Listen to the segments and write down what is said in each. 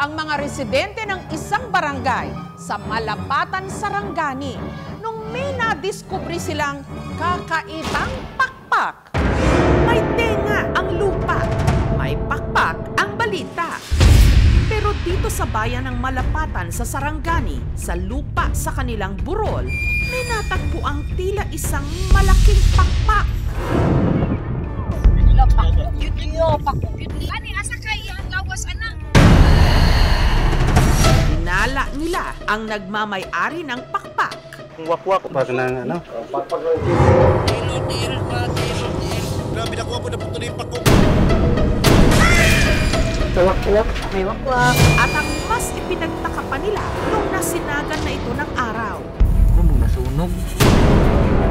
ang mga residente ng isang barangay sa Malapatan, Sarangani nung may nadiskubre silang kakaibang pakpak. May tenga ang lupa, may pakpak ang balita. Pero dito sa bayan ng Malapatan sa Sarangani, sa lupa sa kanilang burol, may natagpo ang tila isang malaking pakpak. Hinala nila ang nagmamay-ari ng pakpak. Wakwak pa ng ano? Grabe na ko na puto na yung pakok. Wakwak, may wakwak. At ang mas ipinagtaka pa nila nung nasinagan na ito ng araw. Ano nasunog?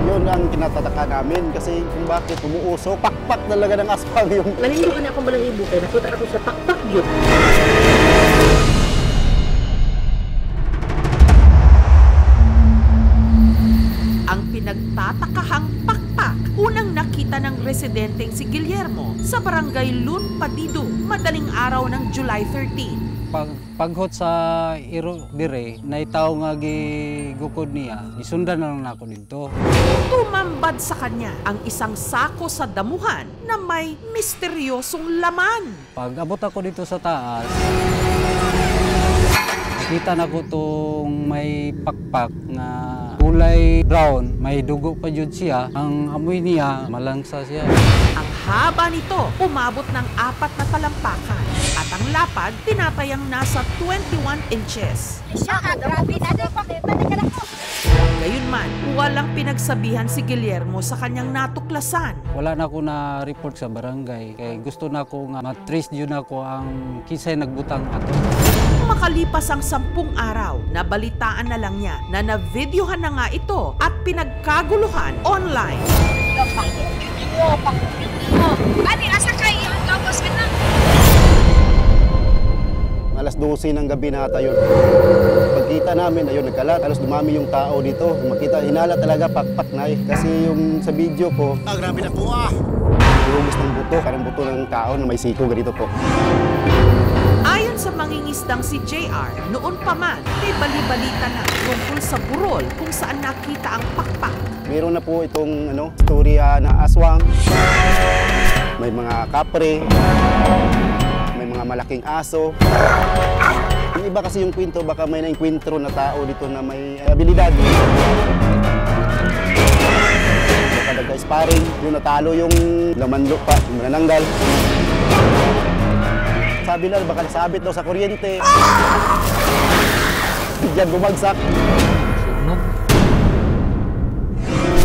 Yun ang kinatataka namin kasi kung bakit umuusok. Pakpak talaga ng aswang yung... Nanindukan akong balahibo kaya nakita ako sa pakpak yun. Ang pinagtatakahang pakpak, unang nakita ng residenteng si Guillermo sa barangay Lun Patido, madaling araw ng July 13. Paghot sa iro dire, naitaw nga gigukod niya, isundan na lang ako dito. Tumambad sa kanya ang isang sako sa damuhan na may misteryosong laman. Pag abot ako dito sa taas, nakita na ko tong may pakpak na kulay brown, may dugo pa jud siya. Ang amoy niya, malangsa siya. Ang haba nito, umabot ng 4 na talampakan. At ang lapad, tinatayang nasa 21 inches. Gayunman, walang pinagsabihan si Guillermo sa kanyang natuklasan. Wala na ako na-report sa barangay. Kaya gusto na ko nga matrace yun ako ang kisay nagbutang ato. Makalipas ang 10 araw, nabalitaan na lang niya na na-videohan na nga ito at pinagkaguluhan online. Alas 12 ng gabi na ata yun. Pagkita namin, ayun, nagkalat. Halos dumami yung tao dito. Makita, hinala talaga pakpak na eh. Kasi yung sa video ko, Grabe na ko lumos ng buto. Parang buto ng tao na may siko ganito po. Ayon sa mangingisdang si JR, noon pa man, may bali-balita na tungkol sa burol kung saan nakita ang pakpak. Meron na po itong storya na aswang. May mga kapre. May mga malaking aso. Yung iba kasi yung kwento, baka may na-enkwentro na tao dito na may abilidad. Baka nagka-sparring, yung natalo yung laman lupa, yung manananggal. Sabi lang, baka nasabit daw sa kuryente. Diyan bumagsak. Sunog.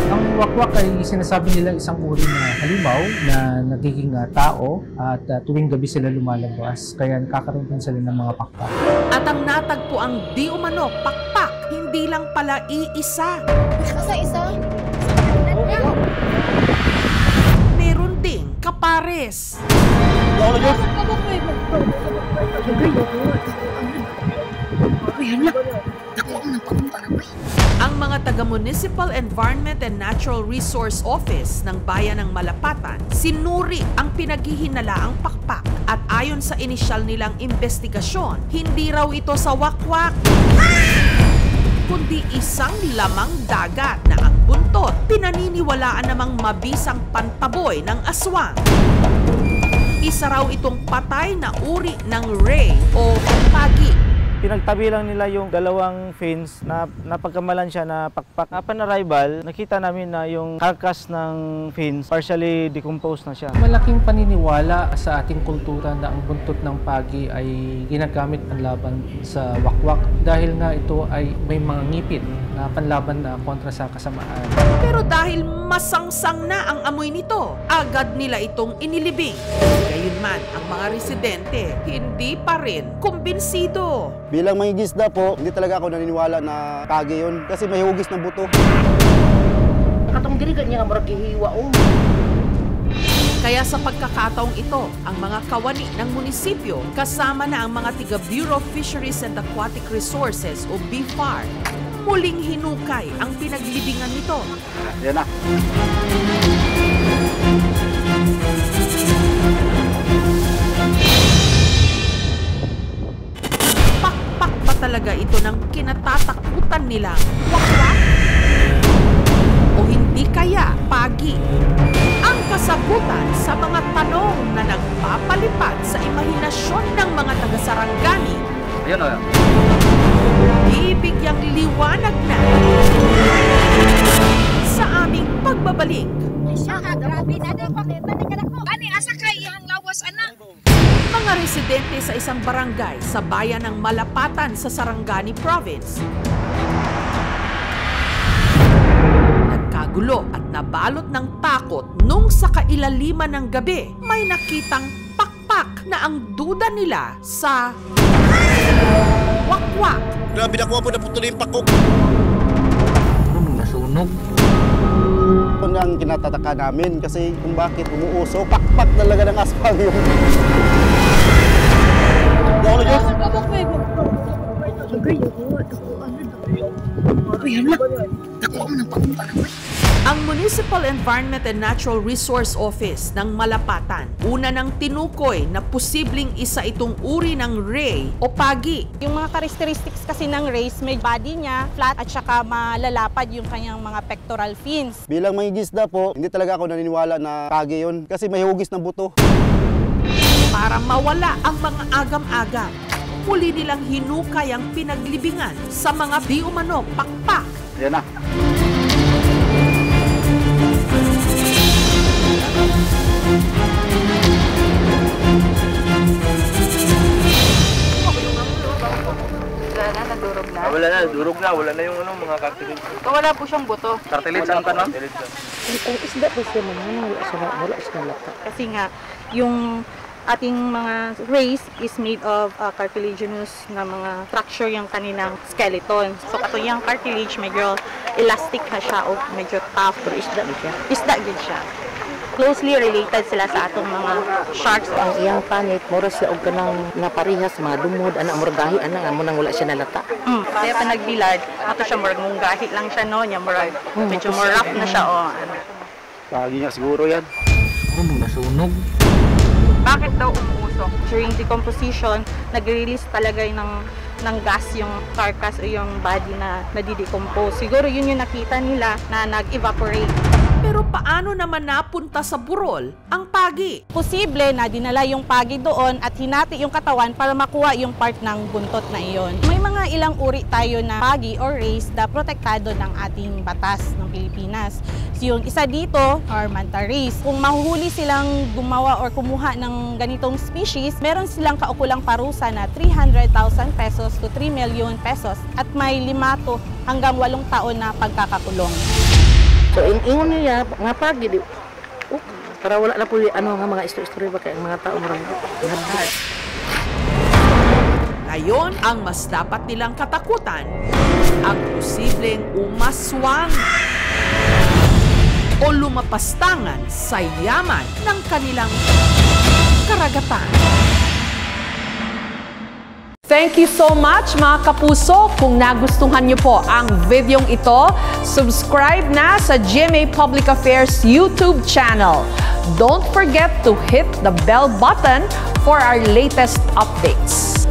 Ang wakwak ay sinasabi nila isang uri na halimaw na nagiging tao at tuwing gabi sila lumalabas kaya nakakaroon din sila ng mga pakpak. At ang natagpo ang di umano pakpak, hindi lang pala iisa. Isa-isa? Meron ding kapares. Ang mga taga-Municipal Environment and Natural Resource Office ng Bayan ng Malapatan sinuri ang pinaghihinalaang pakpak at ayon sa inisyal nilang investigasyon, hindi raw ito sa wakwak, kundi isang lamang dagat na ang buntot pinaniniwalaan namang mabisang pantaboy ng aswang. Isa raw itong patay na uri ng ray o pagi. Pinagtabi lang nila yung dalawang fins na napagkamalan siya na pakpak. Upon arrival, nakita namin na yung carcass ng fins partially decomposed na siya. Malaking paniniwala sa ating kultura na ang buntot ng pagi ay ginagamit panlaban sa wakwak dahil nga ito ay may mga ngipin na panlaban na kontra sa kasamaan. Pero dahil masangsang na ang amoy nito, agad nila itong inilibing. Gayunman, ang mga residente hindi pa rin kumbinsido. Bilang mangingisda po, hindi talaga ako naniniwala na pagi yun kasi may hugis ng buto. Katong dirigan niya nga murag gihiwa o. Kaya sa pagkakataong ito, ang mga kawani ng munisipyo kasama na ang mga tiga Bureau of Fisheries and Aquatic Resources o BFAR, muling hinukay ang pinaglibingan nito. Yan na. talaga ito ng kinatatakutan nilang wakwak? O hindi kaya pagi? Ang kasagutan sa mga tanong na nagpapalipad sa imahinasyon ng mga taga-Sarangani, ibigyang liwanag na sa aming pagbabalik. Grabe na din pakita ni kanak mo. Ani asa kay iyang lawas ana? Mga residente sa isang barangay sa bayan ng Malapatan sa Sarangani Province. Nagkagulo at nabalot ng takot nung sa kailaliman ng gabi may nakitang pakpak na ang duda nila sa wakwak. Grabe na kuha po na putuloy yung pakok. Nasunog. Ito na ang kinatataka namin kasi kung bakit umuuso, pakpak talaga ng aswang yung... Ang Municipal Environment and Natural Resource Office ng Malapatan, una nang tinukoy na posibleng isa itong uri ng ray o pagi. Yung mga characteristics kasi ng rays, may body niya flat at saka malalapad yung kanyang mga pectoral fins. Bilang mangingisda po, hindi talaga ako naniniwala na pagi yun kasi may hugis na buto. Para mawala ang mga agam-agam, muli nilang hinukay ang pinaglibingan sa mga di umano pakpak. Yan na. Wala na, durog na. Wala na yung mga cartilage. Wala po siyang buto. Cartilage ang tanong? Ang isda po siya naman, wala siya lata. Kasi nga, yung ating mga rays is made of cartilaginous na mga structure yung kanilang skeleton. So, kato yung cartilage, medyo elastic na siya o medyo tough. Pero isda siya. Isda din siya. Closely related sila sa atong mga sharks. Ang iyang panit, mura siya og kanang naparihas mga dumod, ana muragahi ana amo nang wala siya nalata. Kaya pa nagbilad, ato siya murag munggahi lang siya no, nya murag medyo more rough na siya o. Pagi nga siguro yan. Nasunog. Bakit daw umuusok? During decomposition, nag-release talaga ng gas yung carcass o yung body na nadidecompose. Siguro yun yung nakita nila na nag-evaporate. Pero paano naman napunta sa burol ang pagi? Posible na dinala yung pagi doon at hinati yung katawan para makuha yung part ng buntot na iyon. May mga ilang uri tayo na pagi or rays na protektado ng ating batas ng Pilipinas. So yung isa dito are manta rays. Kung mahuhuli silang gumawa or kumuha ng ganitong species, meron silang kaukulang parusa na 300,000 pesos to 3 million pesos at may 5 to hanggang 8 taon na pagkakakulong. So ingon niya nga pagi di para wala na po ano nga mga istorya ba kay mga tao marang. Ngayon, ang mas dapat nilang katakutan, ang posibleng umaswang o lumapastangan sa yaman ng kanilang karagatan. Thank you so much mga kapuso. Kung nagustuhan niyo po ang videong ito, subscribe na sa GMA Public Affairs YouTube channel. Don't forget to hit the bell button for our latest updates.